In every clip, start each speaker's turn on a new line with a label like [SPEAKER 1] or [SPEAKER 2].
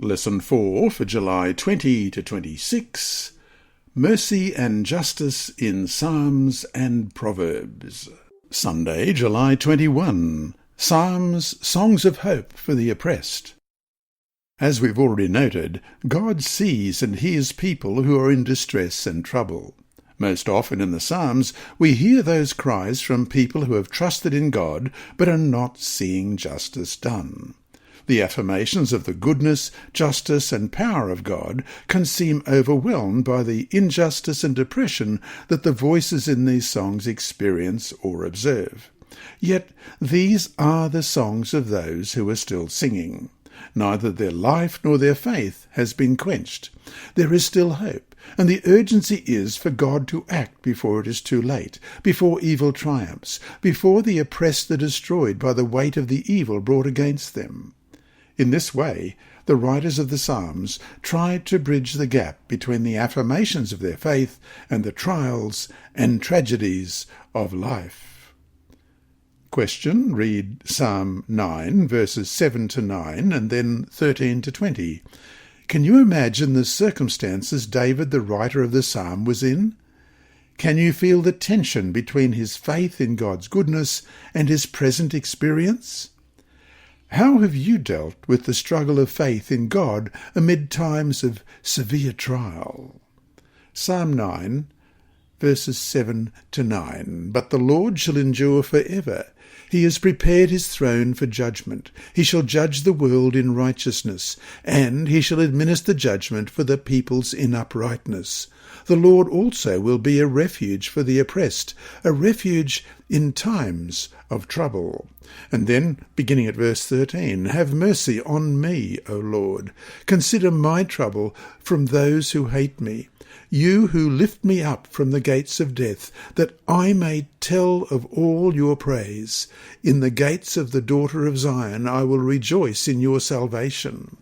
[SPEAKER 1] Lesson 4 for July 20 to 26, Mercy and Justice in Psalms and Proverbs. Sunday, July 21, Psalms, Songs of Hope for the Oppressed. As we've already noted, God sees and hears people who are in distress and trouble. Most often in the Psalms, we hear those cries from people who have trusted in God but are not seeing justice done. The affirmations of the goodness, justice, and power of God can seem overwhelmed by the injustice and oppression that the voices in these songs experience or observe. Yet these are the songs of those who are still singing. Neither their life nor their faith has been quenched. There is still hope, and the urgency is for God to act before it is too late, before evil triumphs, before the oppressed are destroyed by the weight of the evil brought against them. In this way, the writers of the Psalms tried to bridge the gap between the affirmations of their faith and the trials and tragedies of life. Question: read Psalm 9, verses 7 to 9, and then 13 to 20. Can you imagine the circumstances David, the writer of the psalm, was in? Can you feel the tension between his faith in God's goodness and his present experience? How have you dealt with the struggle of faith in God amid times of severe trial? Psalm 9, verses 7 to 9. But the Lord shall endure for ever. He has prepared his throne for judgment. He shall judge the world in righteousness, and he shall administer judgment for the peoples in uprightness. The Lord also will be a refuge for the oppressed, a refuge in times of trouble. And then, beginning at verse 13, have mercy on me, O Lord. Consider my trouble from those who hate me. You who lift me up from the gates of death, that I may tell of all your praise. In the gates of the daughter of Zion I will rejoice in your salvation.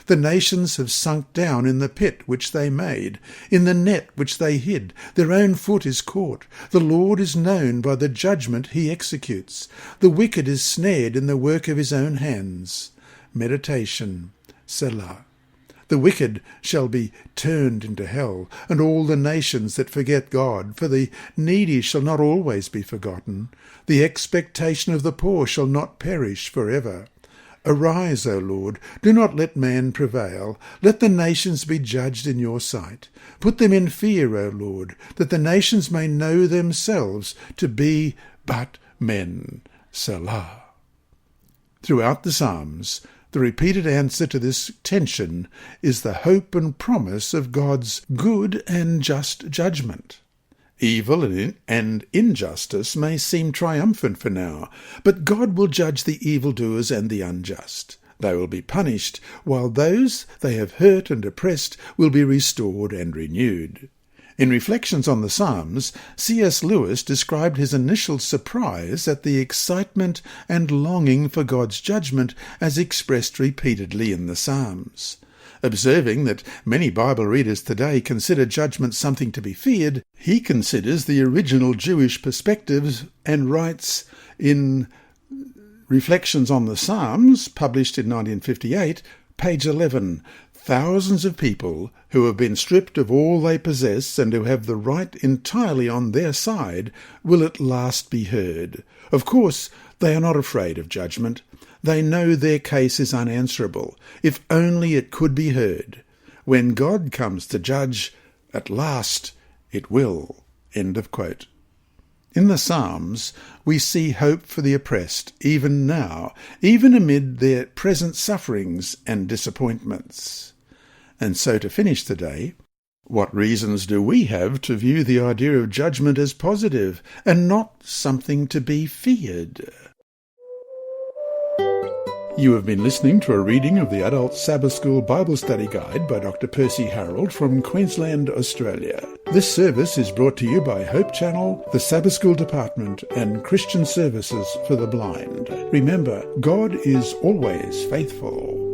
[SPEAKER 1] The nations have sunk down in the pit which they made, in the net which they hid. Their own foot is caught. The Lord is known by the judgment he executes. The wicked is snared in the work of his own hands. Meditation, Selah. The wicked shall be turned into hell, and all the nations that forget God, for the needy shall not always be forgotten. The expectation of the poor shall not perish forever. Arise, O Lord, do not let man prevail. Let the nations be judged in your sight. Put them in fear, O Lord, that the nations may know themselves to be but men. Selah. Throughout the Psalms, the repeated answer to this tension is the hope and promise of God's good and just judgment. Evil and injustice may seem triumphant for now, but God will judge the evildoers and the unjust. They will be punished, while those they have hurt and oppressed will be restored and renewed. In Reflections on the Psalms, C.S. Lewis described his initial surprise at the excitement and longing for God's judgment as expressed repeatedly in the Psalms. Observing that many Bible readers today consider judgment something to be feared, he considers the original Jewish perspectives and writes in Reflections on the Psalms, published in 1958, page 11, thousands of people who have been stripped of all they possess and who have the right entirely on their side will at last be heard. Of course, they are not afraid of judgment. They know their case is unanswerable, if only it could be heard. When God comes to judge, at last it will. End of quote. In the Psalms, we see hope for the oppressed, even now, even amid their present sufferings and disappointments. And so to finish today, what reasons do we have to view the idea of judgment as positive and not something to be feared? You have been listening to a reading of the Adult Sabbath School Bible Study Guide by Dr. Percy Harold from Queensland, Australia. This service is brought to you by Hope Channel, the Sabbath School Department, and Christian Services for the Blind. Remember, God is always faithful.